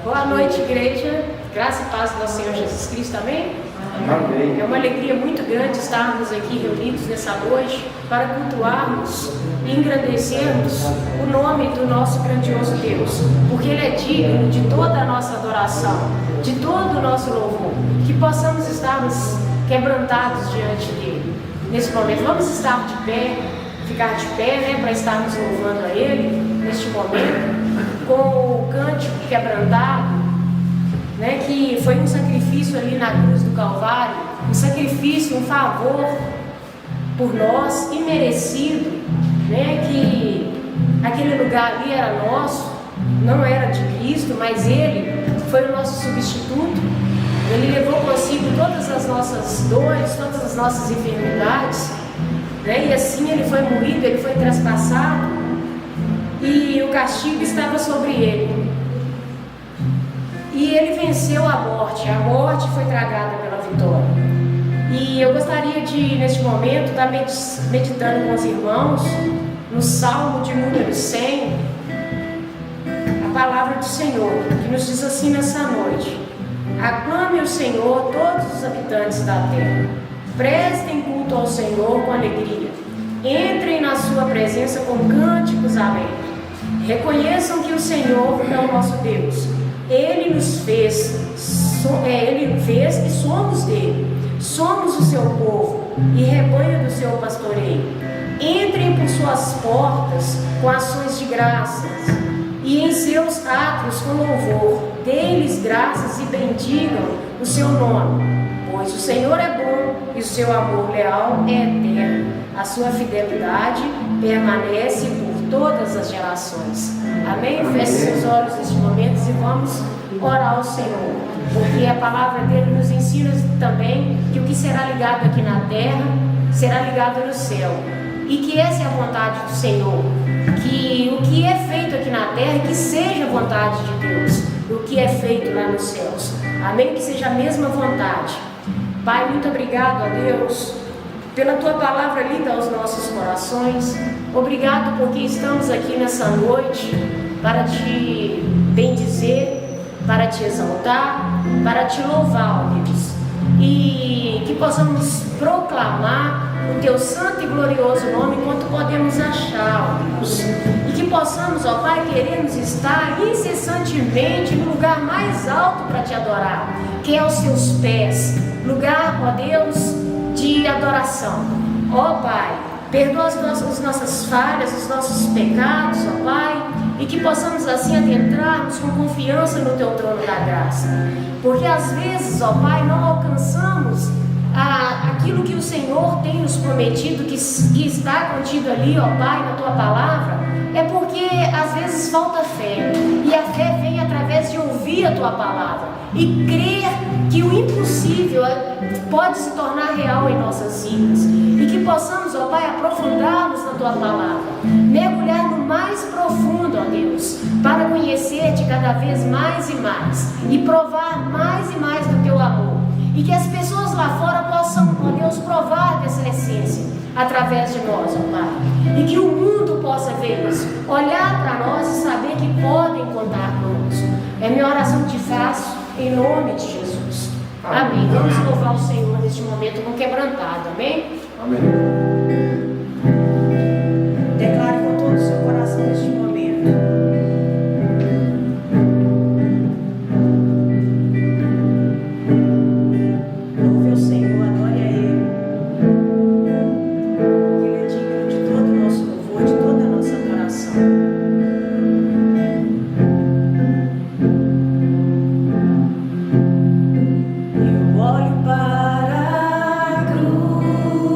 Boa noite, igreja. Graça e paz do nosso Senhor Jesus Cristo, amém? Amém. É uma alegria muito grande estarmos aqui reunidos nessa noite para cultuarmos e engrandecermos o nome do nosso grandioso Deus, porque Ele é digno de toda a nossa adoração, de todo o nosso louvor, que possamos estarmos quebrantados diante dEle. Nesse momento, vamos estar de pé, ficar de pé, para estarmos louvando a Ele, neste momento, com o cântico quebrantado, que foi um sacrifício ali na cruz do Calvário, um sacrifício, um favor por nós, imerecido, que aquele lugar ali era nosso, não era de Cristo, mas Ele foi o nosso substituto. Ele levou consigo todas as nossas dores, todas as nossas enfermidades, e assim Ele foi moído, Ele foi traspassado, e o castigo estava sobre Ele. E Ele venceu a morte foi tragada pela vitória. E eu gostaria de, neste momento, estar meditando com os irmãos no Salmo de número 100, a palavra do Senhor, que nos diz assim nessa noite: aclame o Senhor todos os habitantes da terra, prestem culto ao Senhor com alegria, entrem na sua presença com cânticos alegres, reconheçam que o Senhor é o nosso Deus. Ele nos fez, Ele fez e somos dele, somos o seu povo e rebanho do seu pastoreio. Entrem por suas portas com ações de graças e em seus átrios com louvor, dê-lhes graças e bendigam o seu nome, pois o Senhor é bom e o seu amor leal é eterno, a sua fidelidade permanece por todas as gerações. Amém? Feche seus olhos neste momento e vamos orar ao Senhor, porque a palavra dele nos ensina também que o que será ligado aqui na terra será ligado no céu, e que essa é a vontade do Senhor, que o que é feito aqui na terra, que seja a vontade de Deus, o que é feito lá nos céus. Amém? Que seja a mesma vontade. Pai, muito obrigado a Deus pela tua palavra lida aos nossos corações. Obrigado porque estamos aqui nessa noite para te bendizer, para te exaltar, para te louvar, ó Deus, e que possamos proclamar o teu santo e glorioso nome enquanto podemos achar, ó Deus, e que possamos, ó Pai, queremos estar incessantemente no lugar mais alto para te adorar, que é aos seus pés, lugar, ó Deus, de adoração. Ó Pai, perdoa as nossas falhas, os nossos pecados, ó Pai, e que possamos assim adentrarmos com confiança no teu trono da graça, porque às vezes, ó Pai, não alcançamos aquilo que o Senhor tem nos prometido, que está contido ali, ó Pai, na tua palavra, é porque às vezes falta fé, e a fé vem através de ouvir a tua palavra e crer que o impossível pode se tornar real em nossas vidas, e que possamos, ó Pai, aprofundar-nos na tua palavra, mergulhar no mais profundo, ó Deus, para conhecer-te cada vez mais e mais, e provar mais e mais do teu amor, e que as pessoas lá fora possam, ó Deus, provar dessa essência através de nós, ó Pai, e que o mundo possa ver isso, olhar para nós e saber que podem contar conosco. É minha oração que te faço em nome de Jesus. Amém. Vamos louvar o Senhor neste momento com quebrantado. Amém? Amém. Declare com todo o seu coração neste momento. Louve o Senhor, adore a Ele. Ele é digno de todo o nosso louvor, de toda a nossa adoração. Eu olho para a cruz.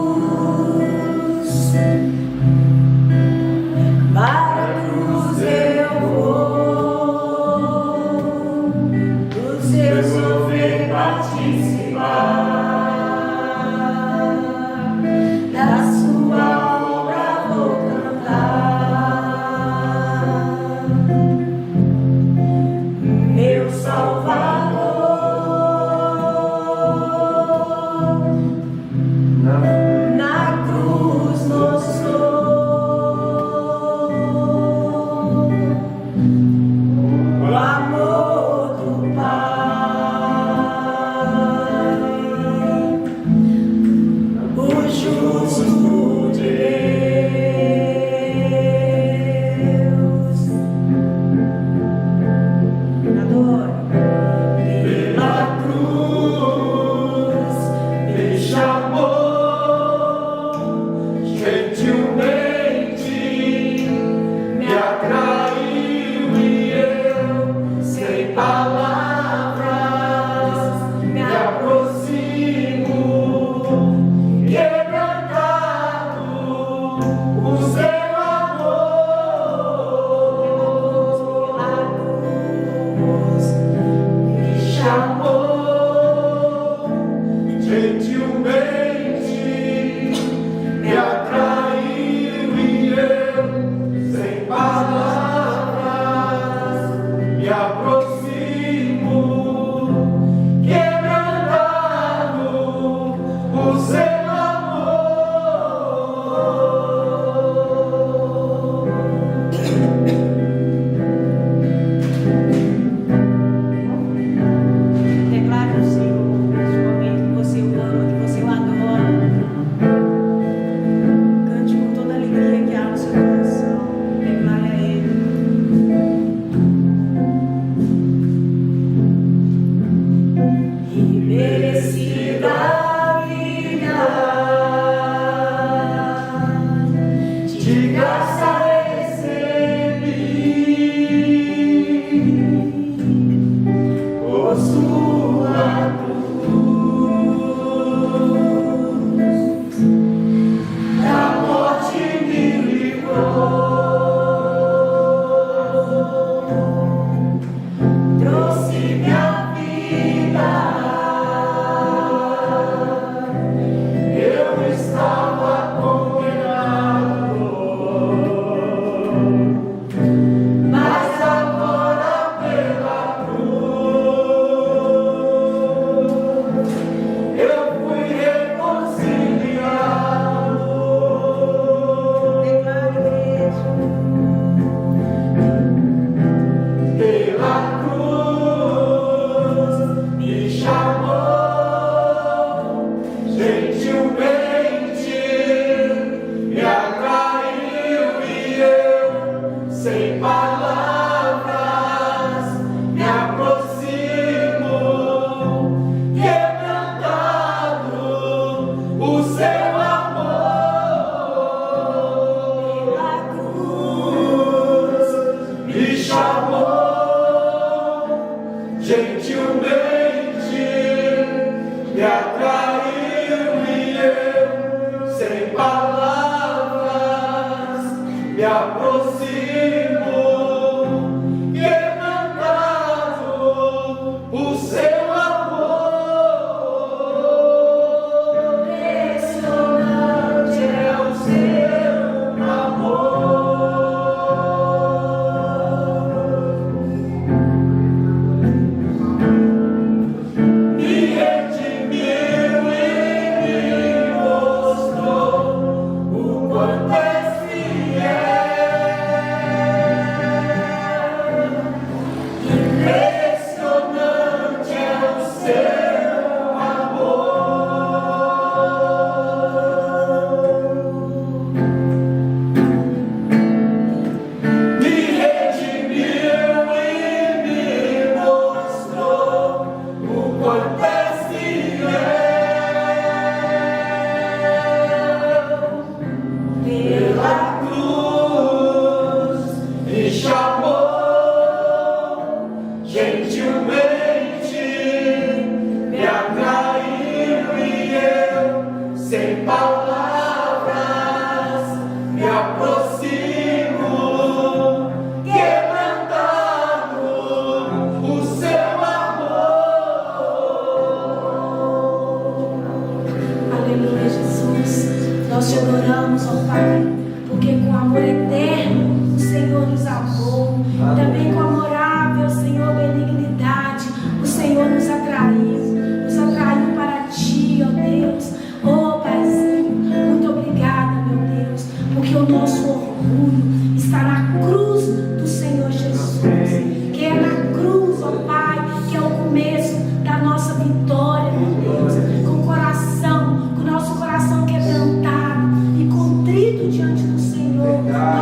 diante do Senhor.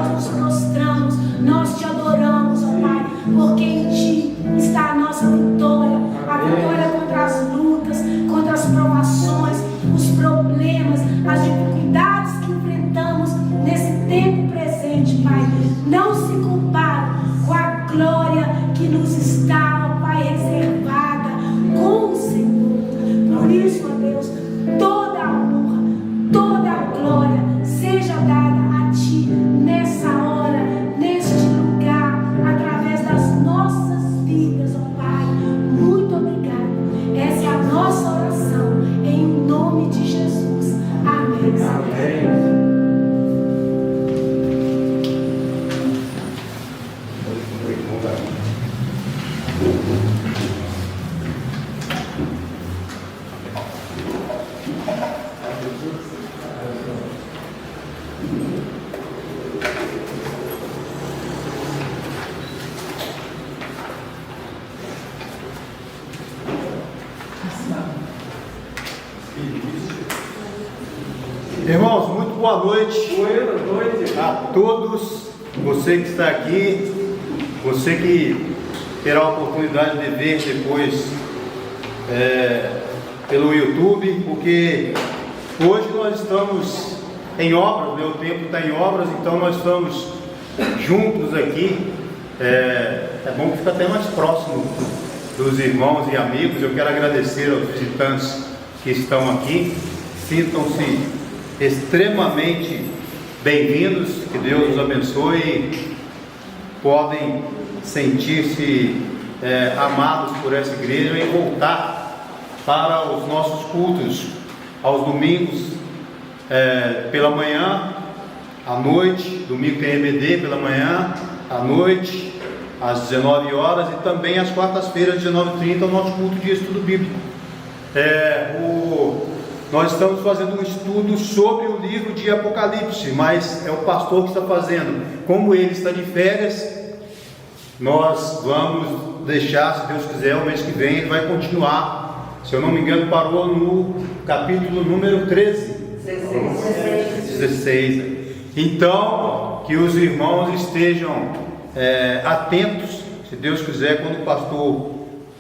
Irmãos, muito boa noite a todos, você que está aqui, você que terá a oportunidade de ver depois pelo YouTube, porque hoje nós estamos em obras, o tempo está em obras, então nós estamos juntos aqui. É bom que fica até mais próximo dos irmãos e amigos. Eu quero agradecer aos visitantes que estão aqui. Sintam-se extremamente bem-vindos, que Deus os abençoe. Podem sentir-se amados por essa igreja e voltar para os nossos cultos aos domingos pela manhã, à noite. Domingo tem EBD pela manhã, à noite, às 19 horas, e também às quartas-feiras, 19h30, o nosso culto de estudo bíblico. Nós estamos fazendo um estudo sobre o livro de Apocalipse, mas é o pastor que está fazendo. Como ele está de férias, nós vamos deixar, se Deus quiser, o mês que vem ele vai continuar. Se eu não me engano, parou no capítulo número 16. Então, que os irmãos estejam atentos. Se Deus quiser, quando o pastor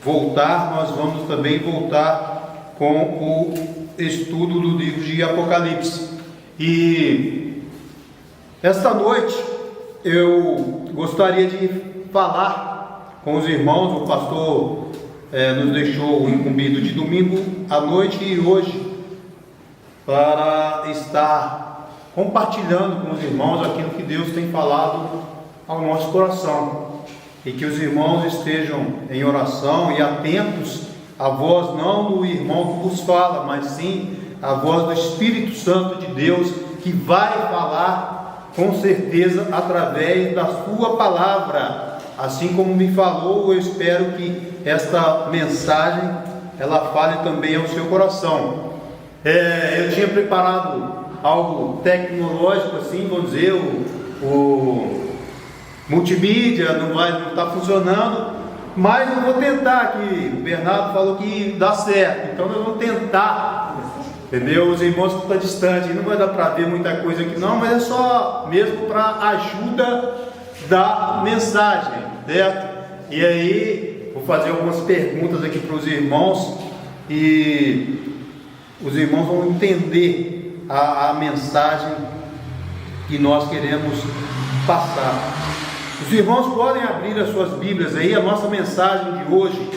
voltar, nós vamos também voltar com o estudo do livro de Apocalipse. E esta noite eu gostaria de falar com os irmãos. O pastor nos deixou o incumbido de domingo à noite e hoje para estar compartilhando com os irmãos aquilo que Deus tem falado ao nosso coração, e que os irmãos estejam em oração e atentos à voz não do irmão que vos fala, mas sim a voz do Espírito Santo de Deus, que vai falar com certeza através da sua palavra. Assim como me falou, eu espero que esta mensagem ela fale também ao seu coração. Eu tinha preparado algo tecnológico, assim, vamos dizer, o multimídia não está funcionando, mas eu vou tentar aqui. O Bernardo falou que dá certo, então nós vamos tentar, entendeu? Os irmãos que estão distantes, não vai dar para ver muita coisa aqui não, mas é só mesmo para ajuda da mensagem, certo? E aí, vou fazer algumas perguntas aqui para os irmãos, e os irmãos vão entender a mensagem que nós queremos passar. Os irmãos podem abrir as suas Bíblias aí. A nossa mensagem de hoje,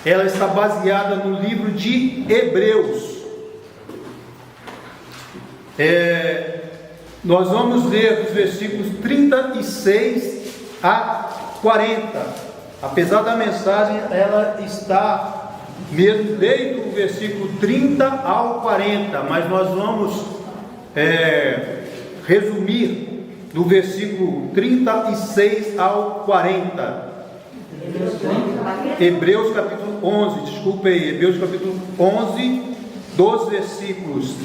ela está baseada no livro de Hebreus. Nós vamos ler dos versículos 36 a 40. Apesar da mensagem, ela está mesmo desde o versículo 30 ao 40, mas nós vamos resumir do versículo 36 ao 40. Hebreus capítulo 11, desculpe aí, Hebreus capítulo 11, dos versículos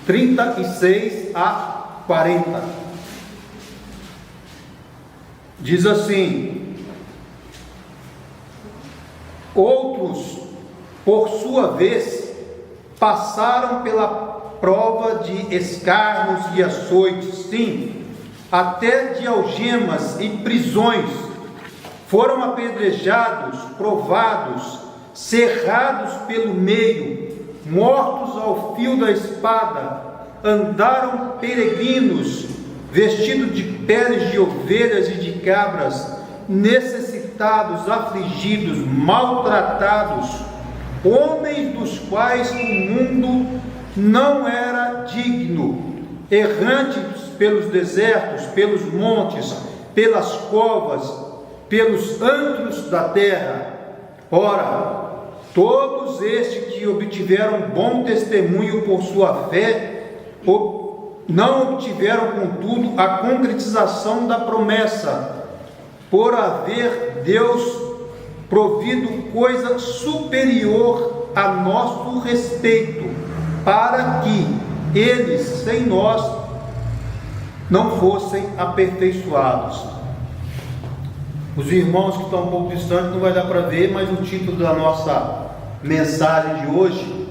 36 a 40. Diz assim: outros, por sua vez, passaram pela prova de escarros e açoites, sim, até de algemas e prisões. Foram apedrejados, provados, cerrados pelo meio, mortos ao fio da espada. Andaram peregrinos, vestidos de peles de ovelhas e de cabras, necessitados, afligidos, maltratados, homens dos quais o mundo não era digno, errantes pelos desertos, pelos montes, pelas covas, pelos antros da terra. Ora, todos estes que obtiveram bom testemunho por sua fé, não obtiveram, contudo, a concretização da promessa, por haver Deus provido coisa superior a nosso respeito, para que eles, sem nós, não fossem aperfeiçoados. Os irmãos que estão um pouco distantes não vai dar para ver, mas o título da nossa mensagem de hoje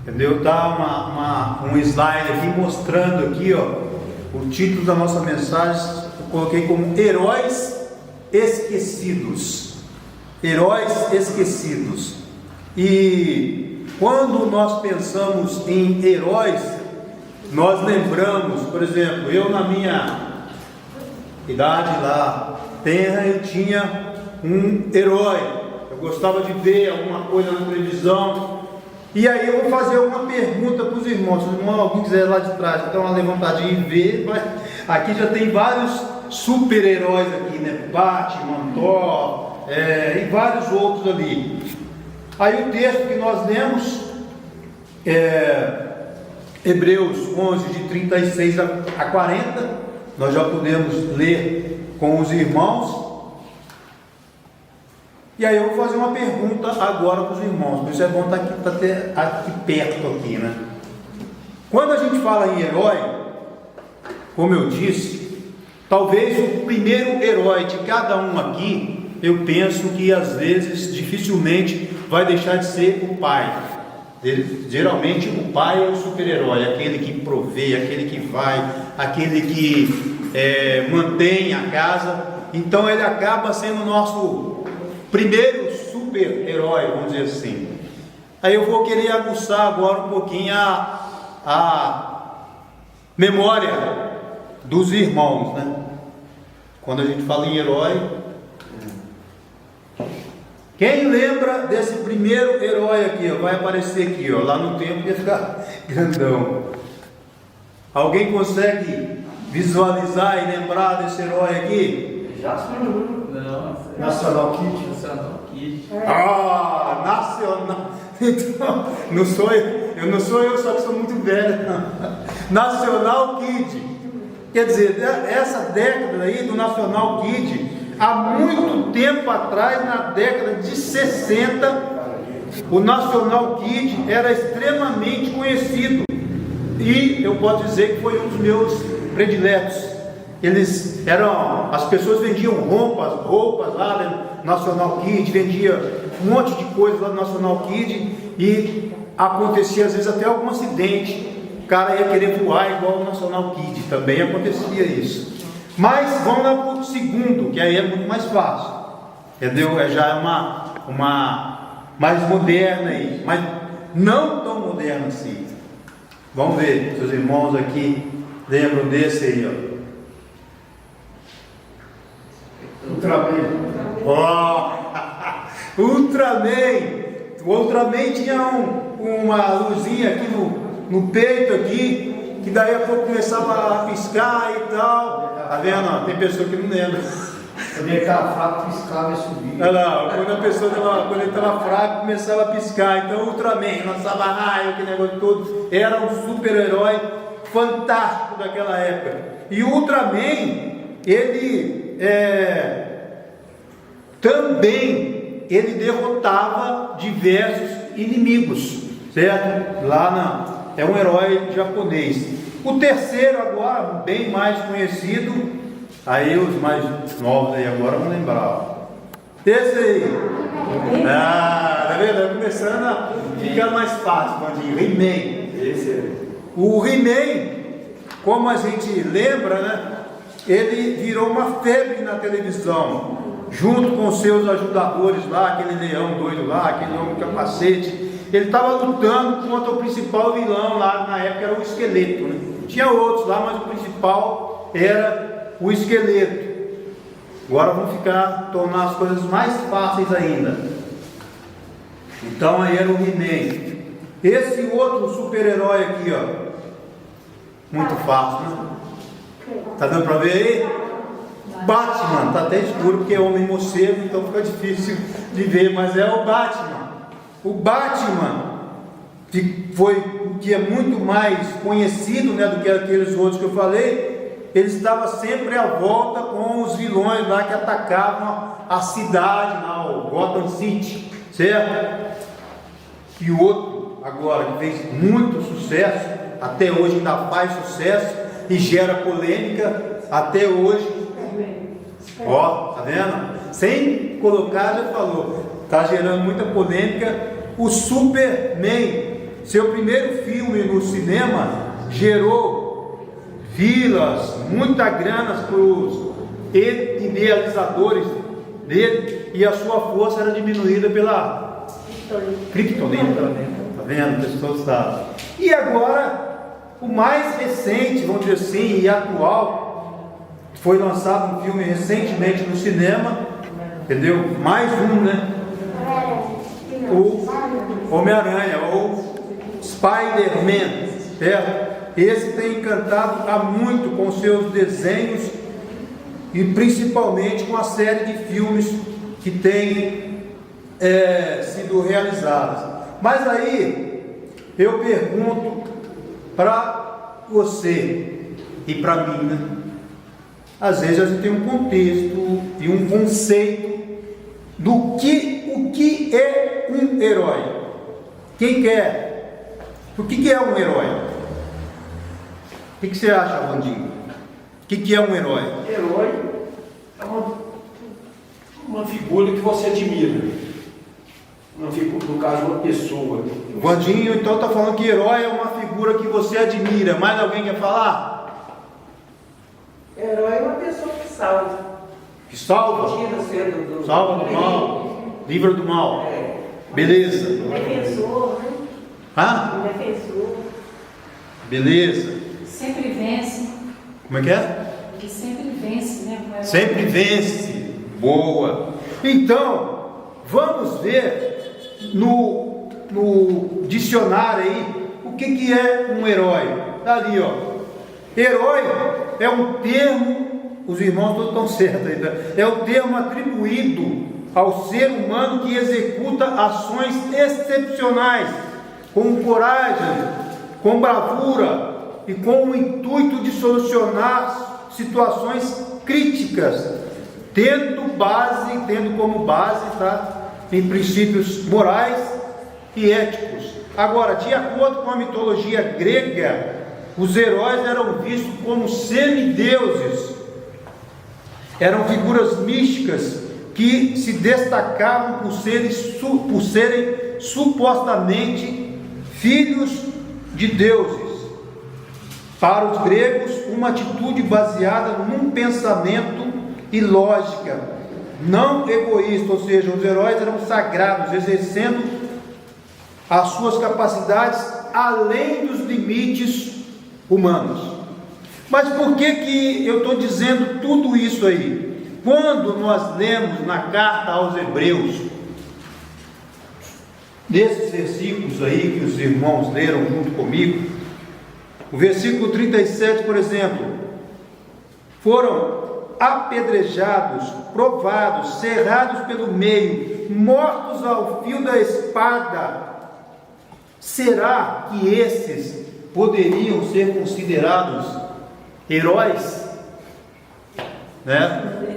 Entendeu? Tá um slide aqui mostrando aqui, ó, o título da nossa mensagem. Eu coloquei como Heróis Esquecidos. Heróis esquecidos. E quando nós pensamos em heróis, nós lembramos, por exemplo, eu na minha idade lá, eu tinha um herói. Eu gostava de ver alguma coisa na televisão. E aí eu vou fazer uma pergunta para os irmãos. Se alguém quiser lá de trás, dar uma levantadinha e ver, mas aqui já tem vários super-heróis aqui, né? Batman, Thor, e vários outros ali. Aí o texto que nós lemos Hebreus 11, de 36 a 40, nós já podemos ler com os irmãos. E aí eu vou fazer uma pergunta agora para os irmãos, por isso é bom estar aqui perto aqui, né? Quando a gente fala em herói, como eu disse, talvez o primeiro herói de cada um aqui, eu penso que às vezes dificilmente vai deixar de ser o pai. Geralmente o pai é o super-herói, aquele que provê, aquele que vai, aquele que mantém a casa. Então ele acaba sendo o nosso primeiro super-herói, vamos dizer assim. Aí eu vou querer aguçar agora um pouquinho a memória dos irmãos, né? Quando a gente fala em herói, quem lembra desse primeiro herói aqui, ó, vai aparecer aqui, ó, lá no tempo ia ficar grandão. Alguém consegue visualizar e lembrar desse herói aqui? Já não. Nacional Kid. Nacional Kid. Ah, Nacional. Então, eu não sou eu, só que sou muito velho. Nacional Kid. Quer dizer, essa década aí do Nacional Kid, há muito tempo atrás, na década de 60, o Nacional Kid era extremamente conhecido. E eu posso dizer que foi um dos meus prediletos. As pessoas vendiam roupas lá no Nacional Kid, vendia um monte de coisa lá no Nacional Kid, e acontecia às vezes até algum acidente, o cara ia querer voar igual o Nacional Kid, também acontecia isso. Mas vamos lá para o segundo, que aí é muito mais fácil, entendeu? Já é uma mais moderna aí, mas não tão moderna assim. Vamos ver, seus irmãos aqui lembram desse aí, ó. Ultraman. Oh, Ultraman. O Ultraman tinha uma luzinha aqui no peito aqui, que daí a pouco começava a piscar e tal. Tá vendo? Tem pessoa que não lembra. Quando ele estava fraco, piscava e subia. Olha lá, quando ele estava fraco, começava a piscar. Então o Ultraman lançava raio, aquele negócio todo. Era um super-herói fantástico daquela época. E o Ultraman, ele também derrotava diversos inimigos, certo? É um herói japonês. O terceiro agora, bem mais conhecido, aí os mais novos aí agora vão lembrar. Esse aí, tá vendo? Tá começando a ficar mais fácil, Bandinho. He-Man. O He-Man, como a gente lembra, né? Ele virou uma febre na televisão, junto com seus ajudadores lá, aquele leão doido lá, aquele homem com capacete. Ele estava lutando contra o principal vilão lá, na época era o Esqueleto, né? Tinha outros lá, mas o principal era o Esqueleto. Agora vamos tornar as coisas mais fáceis ainda. Então aí era o He-Man. Esse outro super-herói aqui, ó, muito fácil, né? Tá dando para ver aí? Batman, tá até escuro porque é homem morcego, então fica difícil de ver, mas é o Batman. O Batman, que é muito mais conhecido, né, do que aqueles outros que eu falei, ele estava sempre à volta com os vilões lá que atacavam a cidade, lá, o Gotham City, certo? E o outro, agora, que fez muito sucesso, até hoje ainda faz sucesso e gera polêmica até hoje. Ó, tá vendo? Sem colocar, já falou, tá gerando muita polêmica. O Superman, seu primeiro filme no cinema gerou filas, muita grana para os idealizadores dele, e a sua força era diminuída pela criptonita. Tá vendo? O pessoal está. E agora, o mais recente, vamos dizer assim, e atual, foi lançado um filme recentemente no cinema, entendeu? Mais um, né? O Homem-Aranha, ou Spider-Man, certo? Esse tem encantado há muito com seus desenhos e principalmente com a série de filmes que tem sido realizadas. Mas aí eu pergunto para você e para mim, né? Às vezes a gente tem um contexto e um conceito do o que é um herói. Quem quer? O que é um herói? O que você acha, Vandinho? O que é um herói? Herói é uma figura que você admira. Uma figura, no caso, uma pessoa. Vandinho, então está falando que herói é uma figura que você admira. Mais alguém quer falar? Herói é uma pessoa que salva. Que salva? Tira você do Salva do mal. Livra do mal. Beleza. Defensor, né? Hã? Defensor. Beleza. Sempre vence. Como é que é? Que sempre vence, né? Sempre vence. Boa. Então, vamos ver no dicionário aí o que é um herói. Está ali, ó. Herói é um termo, os irmãos todos estão certos ainda, é um termo atribuído ao ser humano que executa ações excepcionais, com coragem, com bravura e com o intuito de solucionar situações críticas, tendo como base, tá, em princípios morais e éticos. Agora, de acordo com a mitologia grega, os heróis eram vistos como semideuses, eram figuras místicas que se destacavam por serem supostamente filhos de deuses. Para os gregos, uma atitude baseada num pensamento e lógica, não egoísta, ou seja, os heróis eram sagrados, exercendo as suas capacidades além dos limites humanos. Mas por que eu estou dizendo tudo isso aí? Quando nós lemos na carta aos Hebreus, nesses versículos aí que os irmãos leram junto comigo, o versículo 37, por exemplo, foram apedrejados, provados, cerrados pelo meio, mortos ao fio da espada. Será que esses poderiam ser considerados heróis? Né?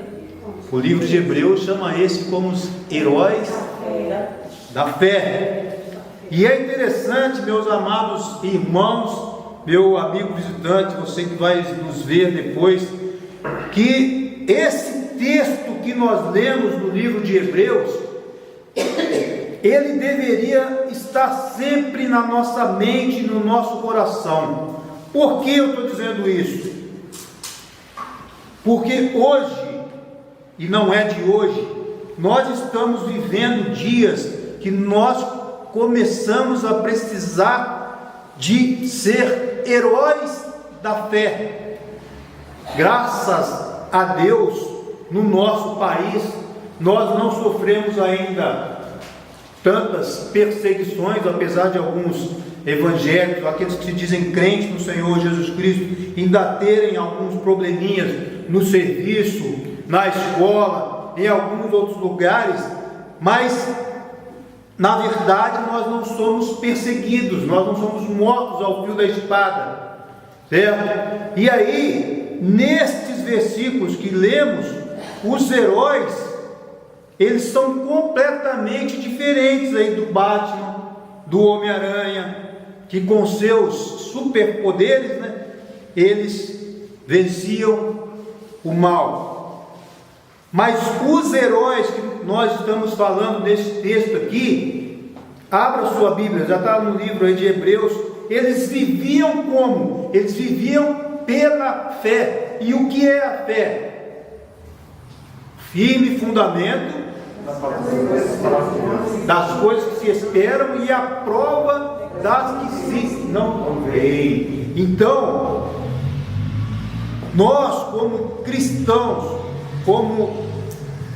O livro de Hebreus chama esse como os heróis da fé. E é interessante, meus amados irmãos, meu amigo visitante, você que vai nos ver depois, que esse texto que nós lemos no livro de Hebreus, ele deveria estar sempre na nossa mente, no nosso coração. Por que eu estou dizendo isso? Porque hoje, e não é de hoje, nós estamos vivendo dias que nós começamos a precisar de ser heróis da fé. Graças a Deus, no nosso país, nós não sofremos ainda tantas perseguições, apesar de alguns evangélicos, aqueles que se dizem crentes no Senhor Jesus Cristo, ainda terem alguns probleminhas no serviço, na escola, em alguns outros lugares, mas na verdade nós não somos perseguidos, nós não somos mortos ao fio da espada, certo? E aí, nestes versículos que lemos, os heróis, eles são completamente diferentes aí do Batman, do Homem-Aranha, que com seus superpoderes, né, eles venciam o mal. Mas os heróis que nós estamos falando nesse texto aqui, Abra sua Bíblia, já está no livro aí de Hebreus. Eles viviam como? Eles viviam pela fé. E o que é a fé? Firme fundamento das coisas que se esperam e a prova das que se não veem. Então, nós como cristãos, como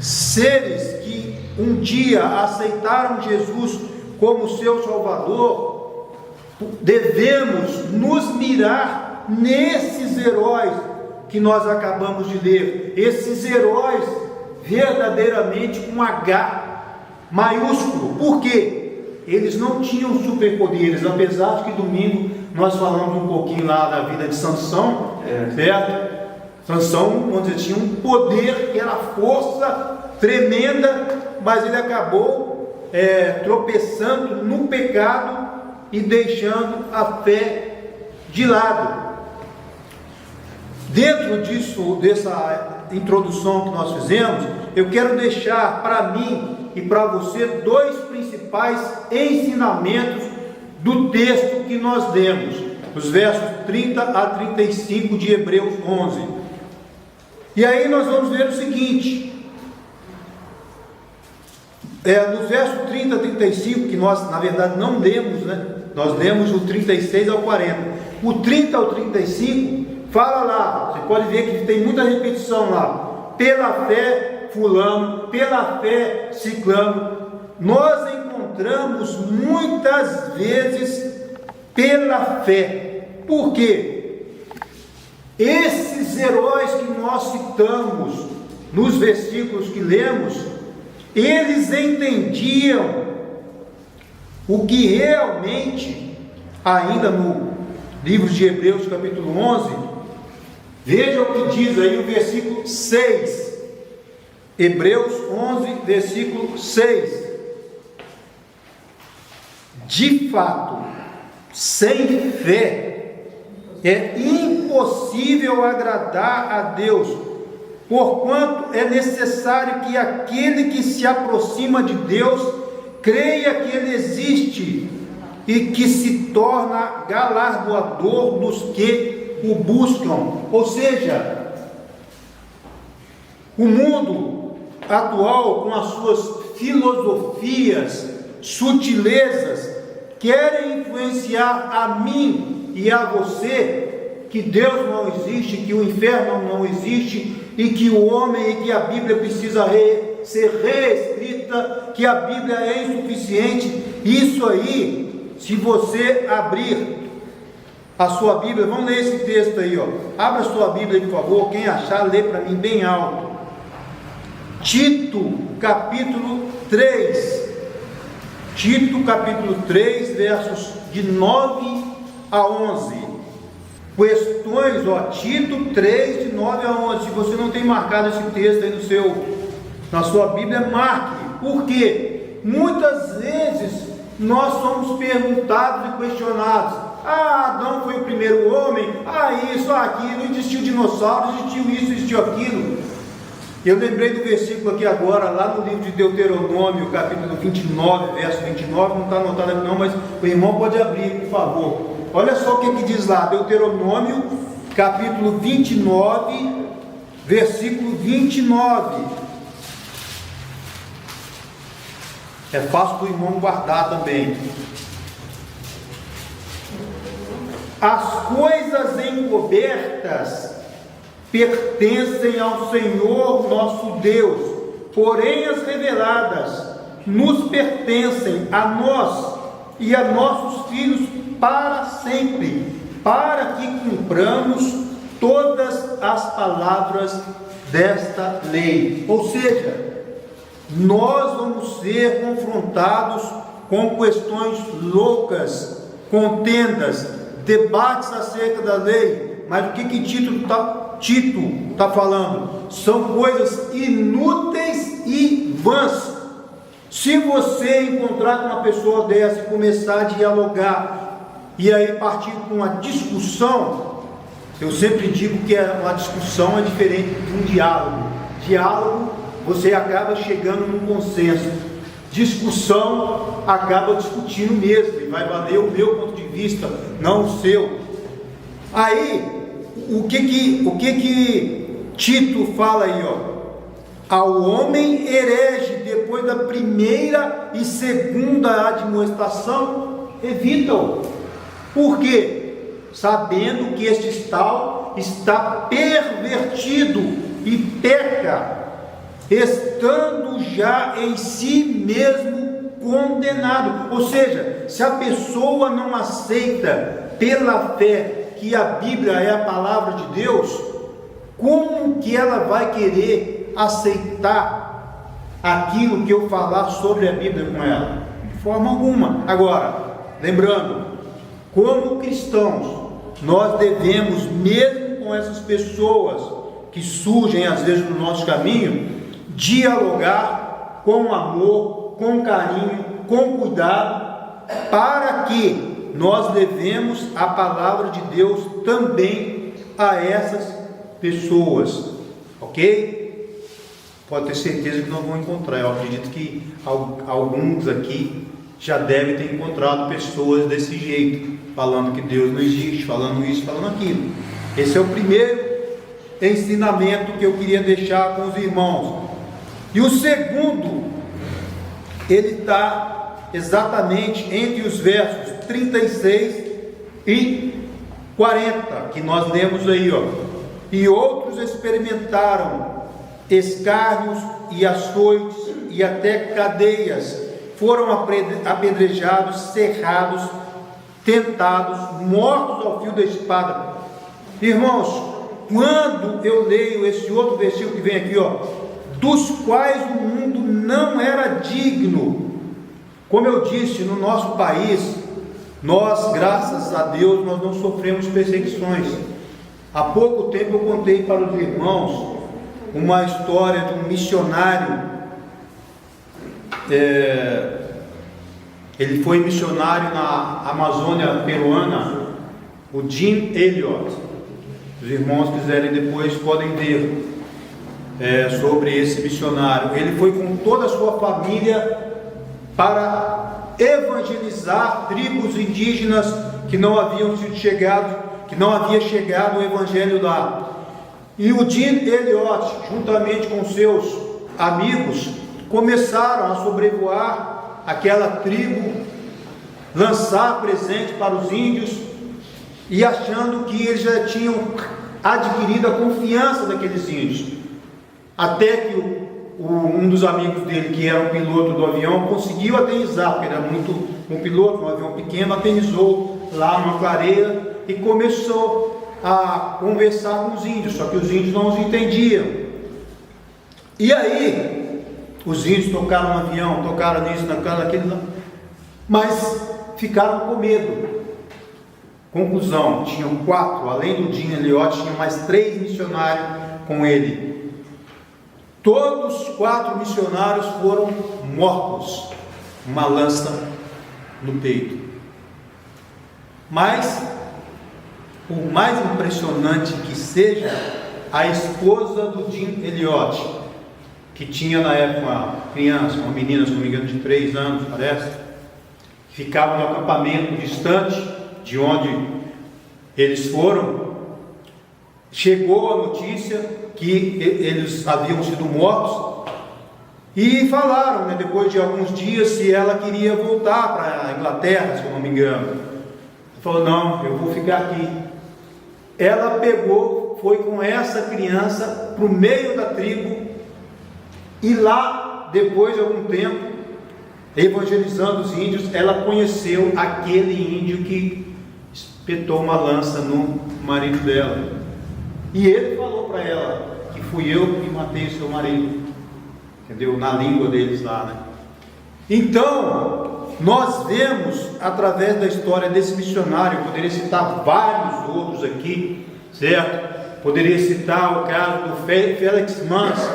seres que um dia aceitaram Jesus como seu Salvador, devemos nos mirar nesses heróis que nós acabamos de ler, esses heróis verdadeiramente com H maiúsculo. Por quê? Eles não tinham superpoderes, apesar de que domingo nós falamos um pouquinho lá da vida de Sansão, certo? Sansão, vamos dizer, tinha um poder, que era força tremenda, mas ele acabou tropeçando no pecado e deixando a fé de lado. Dentro disso, dessa introdução que nós fizemos, eu quero deixar para mim e para você dois principais ensinamentos do texto que nós lemos, os versos 30 a 35 de Hebreus 11. E aí nós vamos ver o seguinte, nos versos 30 a 35, que nós na verdade não lemos, né? Nós lemos o 36 ao 40. O 30 ao 35 fala lá, você pode ver que tem muita repetição lá. Pela fé fulano, pela fé ciclano. Nós encontramos muitas vezes pela fé. Por quê? Esses heróis que nós citamos nos versículos que lemos, eles entendiam o que realmente, ainda no livro de Hebreus capítulo 11, veja o que diz aí o versículo 6, Hebreus 11, versículo 6. De fato, sem fé é impossível agradar a Deus, porquanto é necessário que aquele que se aproxima de Deus creia que Ele existe e que se torna galardoador dos que o buscam. Ou seja, o mundo atual, com as suas filosofias, sutilezas, querem influenciar a mim e a você que Deus não existe, que o inferno não existe, e que o homem, e que a Bíblia precisa ser reescrita, que a Bíblia é insuficiente. Isso aí, se você abrir a sua Bíblia, vamos ler esse texto aí, ó. Abra a sua Bíblia aí, por favor. Quem achar, lê para mim bem alto. Tito, capítulo 3. Tito, capítulo 3, versos de 9 a 11. Questões, ó, Tito 3, de 9 a 11. Se você não tem marcado esse texto aí na sua Bíblia, marque. Por quê? Muitas vezes nós somos perguntados e questionados. Adão foi o primeiro homem, isso, aquilo, existiu dinossauro, existiu isso, existiu aquilo. Eu lembrei do versículo aqui agora, lá no livro de Deuteronômio, capítulo 29, verso 29, não está anotado aqui não, mas o irmão pode abrir, por favor. Olha só o que diz lá, Deuteronômio, capítulo 29, versículo 29. É fácil para o irmão guardar também. As coisas encobertas pertencem ao Senhor nosso Deus, porém as reveladas nos pertencem a nós e a nossos filhos para sempre, para que cumpramos todas as palavras desta lei. Ou seja, nós vamos ser confrontados com questões loucas, contendas, debates acerca da lei. Mas o que Tito está falando? São coisas inúteis e vãs. Se você encontrar com uma pessoa dessa e começar a dialogar, e aí partir com uma discussão, eu sempre digo que uma discussão é diferente de um diálogo. Diálogo, você acaba chegando num consenso. Discussão, acaba discutindo mesmo, e vai valer o meu ponto de vista, não o seu. Aí, o que Tito fala aí, ó? Ao homem herege, depois da primeira e segunda admoestação, evita-o. Por quê? Sabendo que este tal está pervertido e peca, estando já em si mesmo condenado. Ou seja, se a pessoa não aceita pela fé que a Bíblia é a palavra de Deus, como que ela vai querer aceitar aquilo que eu falar sobre a Bíblia com ela? De forma alguma. Agora, lembrando, como cristãos, nós devemos, mesmo com essas pessoas que surgem às vezes no nosso caminho, dialogar com amor, com carinho, com cuidado, para que nós levemos a palavra de Deus também a essas pessoas, ok? Pode ter certeza que nós vamos encontrar. Eu acredito que alguns aqui já devem ter encontrado pessoas desse jeito, falando que Deus não existe, falando isso, falando aquilo. Esse é o primeiro ensinamento que eu queria deixar com os irmãos. E o segundo, ele está exatamente entre os versos 36 e 40, que nós lemos aí, ó. E outros experimentaram escárnios e açoites e até cadeias, foram apedrejados, cerrados, tentados, mortos ao fio da espada. Irmãos, quando eu leio esse outro versículo que vem aqui, ó, dos quais o mundo não era digno, como eu disse, no nosso país, nós, graças a Deus, nós não sofremos perseguições. Há pouco tempo eu contei para os irmãos uma história de um missionário. Ele foi missionário na Amazônia peruana, o Jim Elliot. Os irmãos quiserem depois podem ver sobre esse missionário. Ele foi com toda a sua família para evangelizar tribos indígenas que não haviam sido chegados, que não havia chegado o evangelho lá. E o Jim Elliot, juntamente com seus amigos, começaram a sobrevoar aquela tribo, lançar presente para os índios, e achando que eles já tinham adquirido a confiança daqueles índios, até que um dos amigos dele, que era o piloto do avião, conseguiu aterrissar, porque era um piloto, um avião pequeno, aterrissou lá numa clareira e começou a conversar com os índios, só que os índios não os entendiam. E aí os índios tocaram no avião, tocaram nisso, naquilo, mas ficaram com medo. Conclusão, tinham 4, além do Jim Elliot, tinham mais 3 missionários com ele. Todos os 4 missionários foram mortos, uma lança no peito. Mas o mais impressionante que seja, a esposa do Jim Elliot, que tinha na época uma criança, uma menina, se não me engano, de 3 anos, parece, ficava no acampamento distante de onde eles foram. Chegou a notícia que eles haviam sido mortos e falaram, né, depois de alguns dias, se ela queria voltar para a Inglaterra, se eu não me engano. Ela falou: não, eu vou ficar aqui. Ela pegou, foi com essa criança para o meio da tribo, e lá, depois de algum tempo, evangelizando os índios, ela conheceu aquele índio que espetou uma lança no marido dela. E ele falou para ela que fui eu que matei o seu marido, entendeu? Na língua deles lá, né? Então, nós vemos através da história desse missionário, eu poderia citar vários outros aqui, certo? Poderia citar o caso do Félix Mans,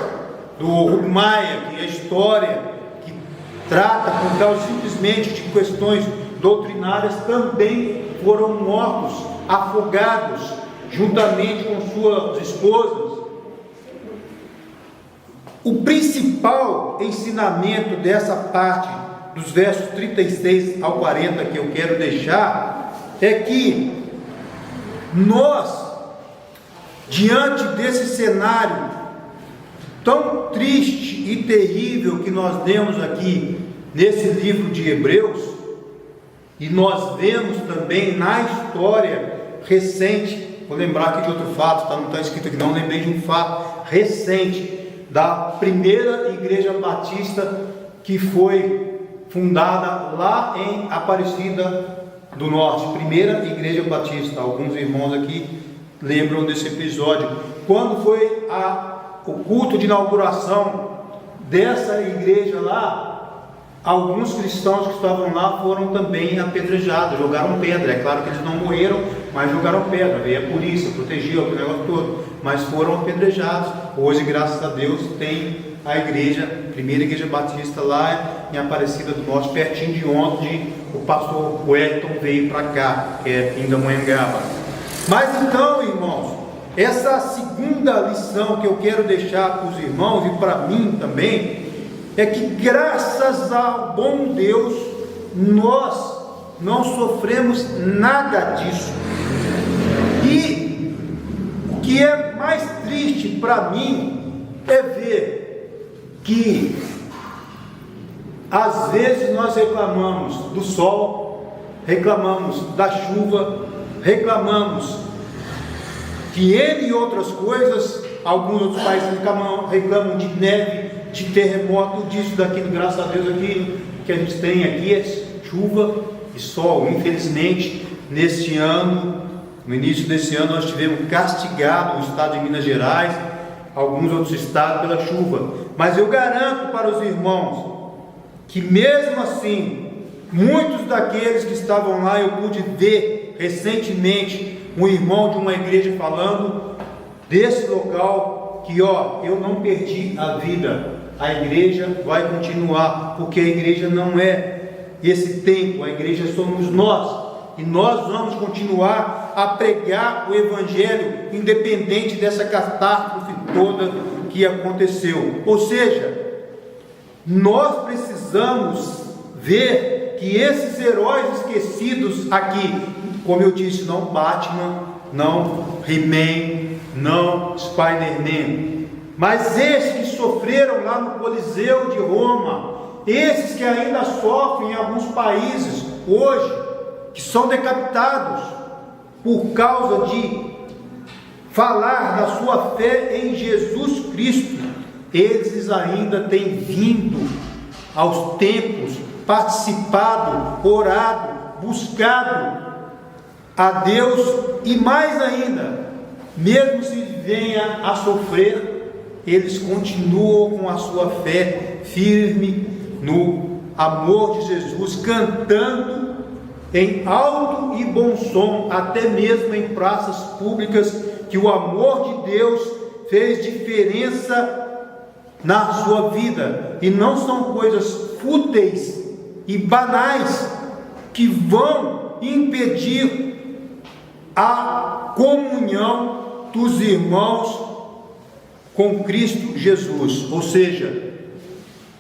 do Hugo Maia, que é a história que trata por causa simplesmente de questões doutrinárias, também foram mortos, afogados, juntamente com suas esposas. O principal ensinamento dessa parte dos versos 36 ao 40 que eu quero deixar, é que nós, diante desse cenário tão triste e terrível que nós vemos aqui nesse livro de Hebreus, e nós vemos também na história recente, vou lembrar aqui de outro fato, não está escrito aqui não, lembrei de um fato recente, da primeira igreja batista que foi fundada lá em Aparecida do Norte, primeira igreja batista. Alguns irmãos aqui lembram desse episódio, quando foi o culto de inauguração dessa igreja lá. Alguns cristãos que estavam lá foram também apedrejados, jogaram pedra. É claro que eles não morreram, mas jogaram pedra. Veio a polícia, protegeu aquele negócio todo, mas foram apedrejados. Hoje, graças a Deus, tem a igreja, primeira igreja batista lá em Aparecida do Norte, pertinho de onde o pastor Wellington veio para cá, que é Pindamonhangaba. Mas então, irmãos, essa segunda lição que eu quero deixar para os irmãos e para mim também, é que graças ao bom Deus, nós não sofremos nada disso. E o que é mais triste para mim é ver que às vezes nós reclamamos do sol, reclamamos da chuva, reclamamos de N outras coisas. Alguns outros países reclamam de neve, de terremoto, disso, daquilo. Graças a Deus aqui, que a gente tem aqui é chuva e sol. Infelizmente, neste ano, no início desse ano, nós tivemos castigado o estado de Minas Gerais, alguns outros estados pela chuva. Mas eu garanto para os irmãos que mesmo assim, muitos daqueles que estavam lá, eu pude ver recentemente um irmão de uma igreja falando desse local, que eu não perdi a vida, a igreja vai continuar, porque a igreja não é esse templo, a igreja somos nós, e nós vamos continuar a pregar o evangelho, independente dessa catástrofe toda que aconteceu. Ou seja, nós precisamos ver que esses heróis esquecidos aqui, como eu disse, não Batman, não He-Man, não Spider-Man, mas esses que sofreram lá no Coliseu de Roma, esses que ainda sofrem em alguns países hoje, que são decapitados por causa de falar da sua fé em Jesus Cristo, eles ainda têm vindo aos templos, participado, orado, buscado a Deus, e mais ainda, mesmo se venha a sofrer, eles continuam com a sua fé firme no amor de Jesus, cantando em alto e bom som, até mesmo em praças públicas, que o amor de Deus fez diferença na sua vida, e não são coisas fúteis e banais que vão impedir a comunhão dos irmãos com Cristo Jesus. Ou seja,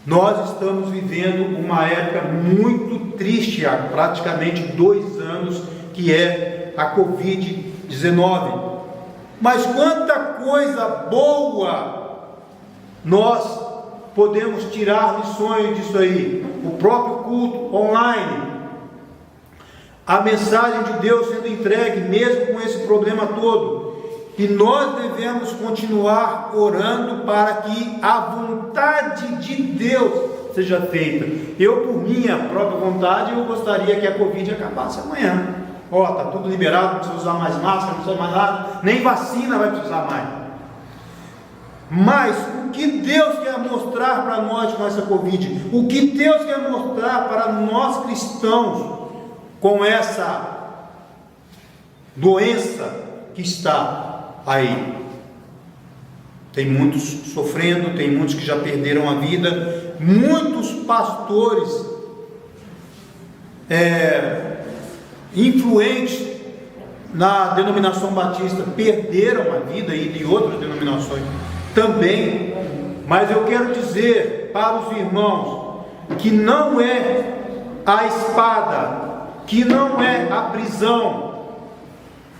nós estamos vivendo uma época muito triste, há praticamente 2 anos, que é a Covid-19. Mas quanta coisa boa nós podemos tirar lições disso aí. O próprio culto online, a mensagem de Deus sendo entregue, mesmo com esse problema todo. E nós devemos continuar orando para que a vontade de Deus seja feita. Eu, por minha própria vontade, eu gostaria que a Covid acabasse amanhã. Está tudo liberado, não precisa usar mais máscara, não precisa mais nada, nem vacina vai precisar mais. Mas o que Deus quer mostrar para nós com essa Covid? O que Deus quer mostrar para nós cristãos com essa doença que está aí? Tem muitos sofrendo, tem muitos que já perderam a vida, muitos pastores influentes na denominação batista perderam a vida, e de outras denominações também. Mas eu quero dizer para os irmãos que não é a espada, que não é a prisão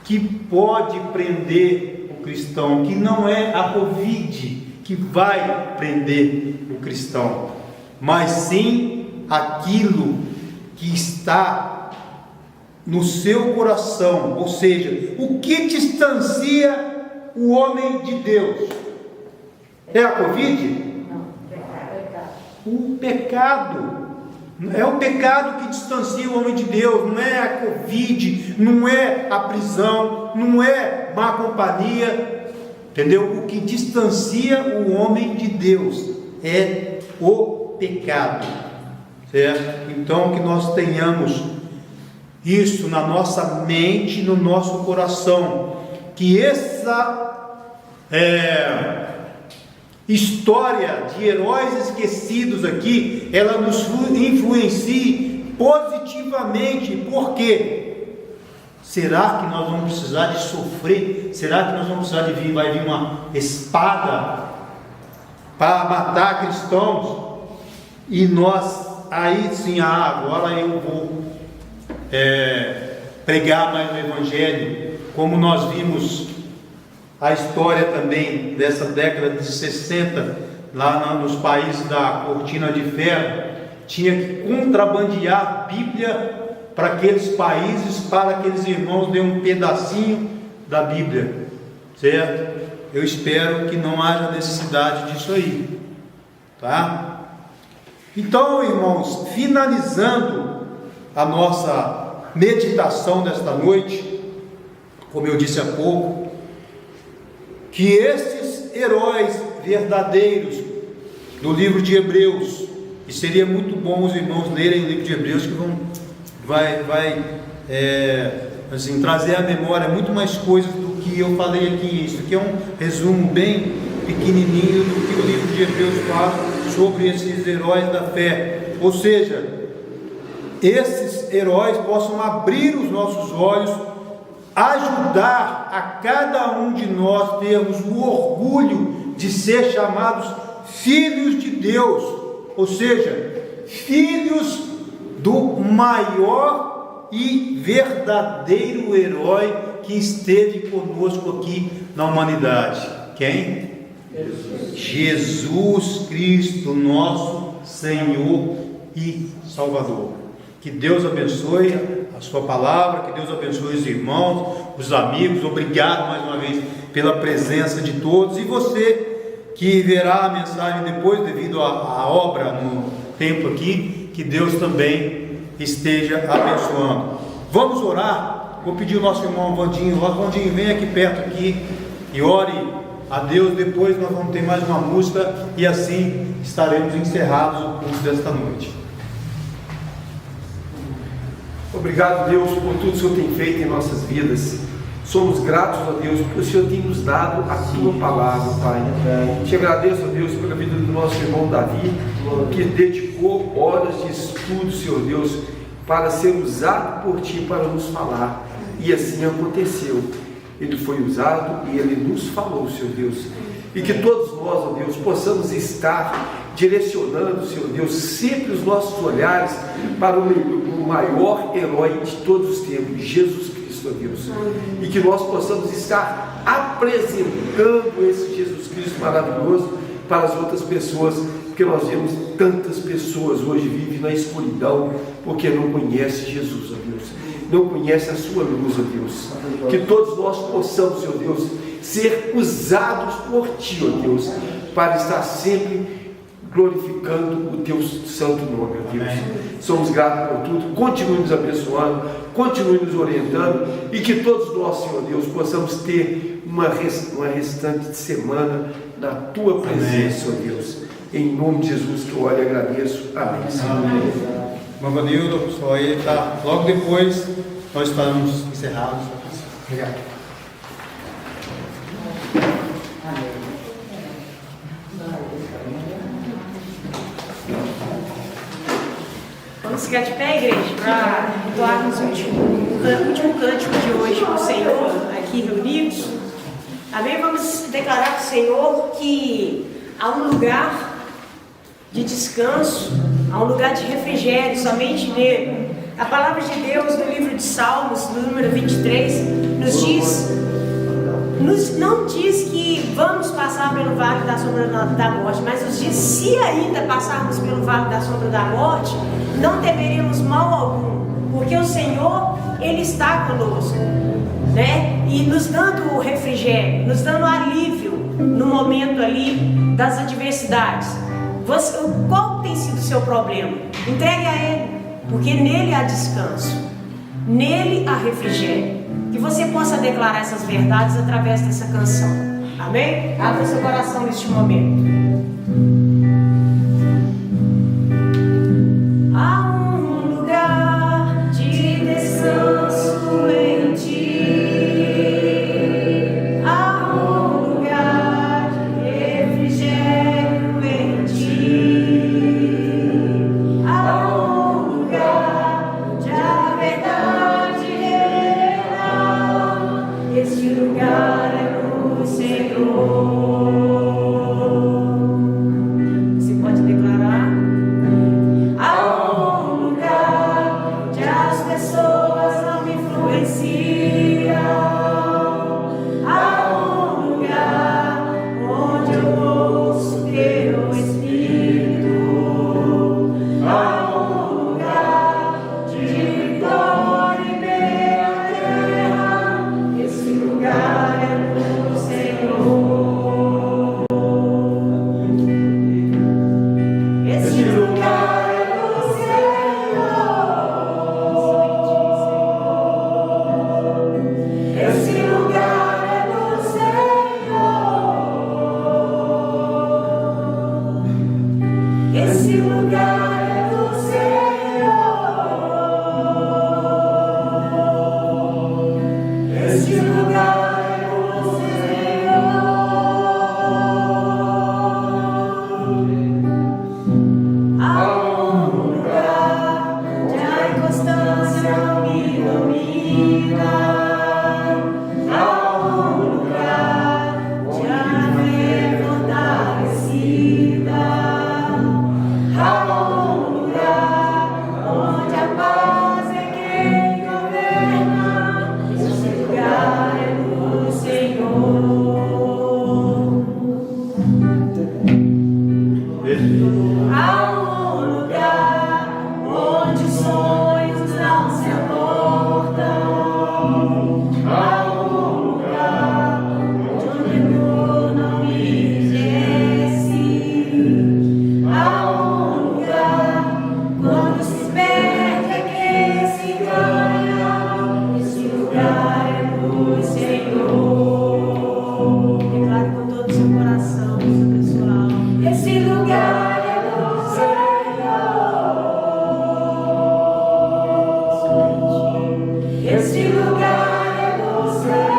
que pode prender o cristão, que não é a Covid que vai prender o cristão, mas sim aquilo que está no seu coração, ou seja, o que distancia o homem de Deus. É a Covid? Não, pecado. O pecado. É o pecado que distancia o homem de Deus, não é a Covid, não é a prisão, não é má companhia, entendeu? O que distancia o homem de Deus é o pecado, certo? Então, que nós tenhamos isso na nossa mente, no nosso coração, que essa história de heróis esquecidos aqui, ela nos influencie positivamente. Por quê? Será que nós vamos precisar de sofrer? Será que nós vamos precisar de vai vir uma espada para matar cristãos? E nós, aí sim, agora eu vou pregar mais o Evangelho, como nós vimos a história também dessa década de 60, lá nos países da cortina de ferro, tinha que contrabandear a Bíblia para aqueles países, para aqueles irmãos dê um pedacinho da Bíblia, certo? Eu espero que não haja necessidade disso aí, tá? Então, irmãos, finalizando a nossa meditação desta noite, como eu disse há pouco, que esses heróis verdadeiros do livro de Hebreus, e seria muito bom os irmãos lerem o livro de Hebreus, que vai trazer à memória muito mais coisas do que eu falei aqui. Isso aqui é um resumo bem pequenininho do que o livro de Hebreus fala sobre esses heróis da fé, ou seja, esses heróis possam abrir os nossos olhos, ajudar a cada um de nós termos o orgulho de ser chamados filhos de Deus, ou seja, filhos do maior e verdadeiro herói que esteve conosco aqui na humanidade. Quem? Jesus Cristo, nosso Senhor e Salvador. Que Deus abençoe a sua palavra, que Deus abençoe os irmãos, os amigos. Obrigado mais uma vez pela presença de todos. E você que verá a mensagem depois, devido à obra no tempo aqui, que Deus também esteja abençoando. Vamos orar. Vou pedir o nosso irmão Vandinho. Vandinho, vem aqui perto aqui e ore a Deus. Depois nós vamos ter mais uma música e assim estaremos encerrados o culto desta noite. Obrigado, Deus, por tudo que o Senhor tem feito em nossas vidas. Somos gratos a Deus porque o Senhor tem nos dado a Tua palavra, Pai. Te agradeço, a Deus, pela vida do nosso irmão Davi, que dedicou horas de estudo, Senhor Deus, para ser usado por Ti para nos falar. E assim aconteceu. Ele foi usado e Ele nos falou, Senhor Deus. E que todos nós, ó Deus, possamos estar direcionando, Senhor Deus, sempre os nossos olhares para o maior herói de todos os tempos, Jesus Cristo, ó Deus. E que nós possamos estar apresentando esse Jesus Cristo maravilhoso para as outras pessoas, porque nós vemos tantas pessoas hoje vivem na escuridão, porque não conhecem Jesus, ó Deus. Não conhecem a sua luz, ó Deus. Que todos nós possamos, Senhor Deus, ser usados por Ti, ó Deus, para estar sempre glorificando o Teu santo nome, ó Deus. Somos gratos por tudo. Continue nos abençoando, continue nos orientando, e que todos nós, Senhor Deus, possamos ter uma restante de semana na Tua presença, ó Deus. Em nome de Jesus que eu oro e agradeço. Amém. Irmão Vanildo, só ele está. Logo depois nós estaremos encerrados. Obrigado. Vamos ficar de pé, igreja, para entoarmos o último cântico de hoje para o Senhor, aqui reunidos. Amém? Vamos declarar para o Senhor que há um lugar de descanso, há há um lugar de refrigério somente nele. A palavra de Deus no livro de Salmos, no número 23, não diz que vamos passar pelo vale da sombra da morte, mas nos diz, se ainda passarmos pelo vale da sombra da morte, não temeremos mal algum, porque o Senhor, Ele está conosco, né? E nos dando o refrigério, nos dando alívio no momento ali das adversidades. Qual tem sido o seu problema? Entregue a Ele, porque nele há descanso, nele há refrigério. Que você possa declarar essas verdades através dessa canção. Amém? Abra seu coração neste momento. Há um lugar de descanso em ti. Há um lugar de refrigério em ti. Há um lugar de a verdade real. Este lugar é o Senhor. Você pode declarar? Há um lugar onde as pessoas não me influenciam. Há um lugar onde eu ouço teu Espírito. Há um lugar de vitória em meia terra. Esse lugar é o Senhor. Esse lugar é o Senhor. Esse lugar é o Senhor. Esse lugar é o Senhor. Esse lugar é o Senhor. Há um lugar onde a inconstância não me domina. Há um lugar onde a fé é fortalecida. Há um lugar onde a paz é quem governa. Esse lugar é o Senhor. Há um lugar onde os sonhos não se abortam. Há um lugar onde o temor não me enrijece. Há um lugar quando se perde é quem se ganha. Esse lugar é o Senhor. Declare com todo o seu coração, seu pessoal. Esse lugar é o Senhor. Esse lugar é o Senhor.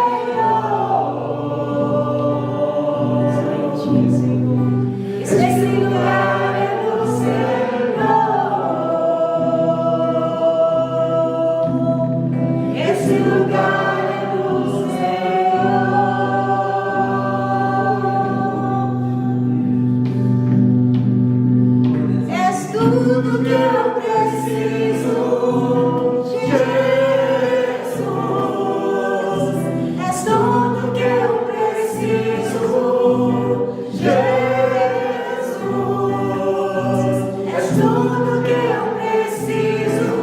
Esse lugar é o Senhor. Esse lugar é o Senhor. És tudo que eu preciso, Jesus. És tudo que eu preciso, Jesus. És tudo que eu preciso,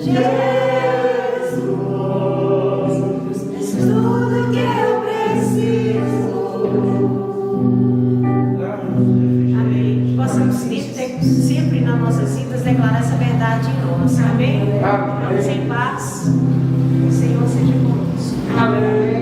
Jesus. És tudo que eu preciso. Amém. Possamos sempre nas nossas vidas declarar essa verdade em nós. Amém? Vamos em paz. O Senhor seja conosco. Amém.